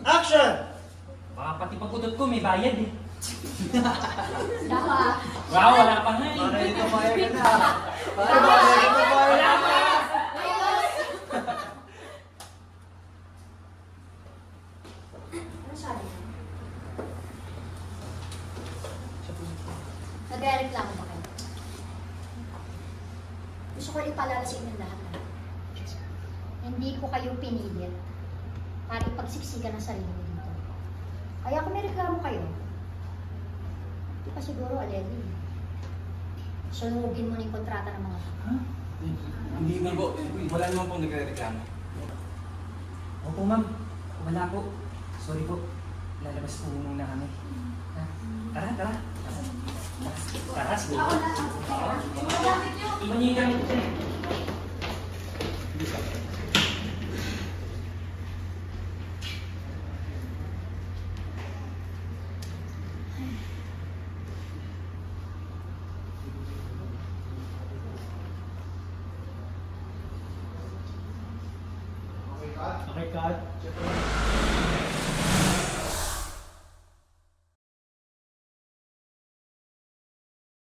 Action! Baka pati pagkudot ko may bayad eh. Dapat. Wow, wala pa nga eh. Para dito kaya ka na. Para dito kaya Wala pa! Ano sabi mo? Nagre-reklamo ba kayo? Gusto ko ipalala sa inyong lahat na hindi ko kayo pinilit para ipagsiksikan ng sarili mo dito. Kaya kung may reklamo kayo, hindi pa siguro, Aleli. Sunugin mo na yung kontrata ng mga tao. Huh? Hindi man po. Wala naman pong nagre-reklamo. Opo ma'am. Wala po. Sorry po. Lalabas po muna kami. Ha? Tara, tara. Tara, siguro. Ako na. Iba niyo yung gamit ko eh. Okay, cut.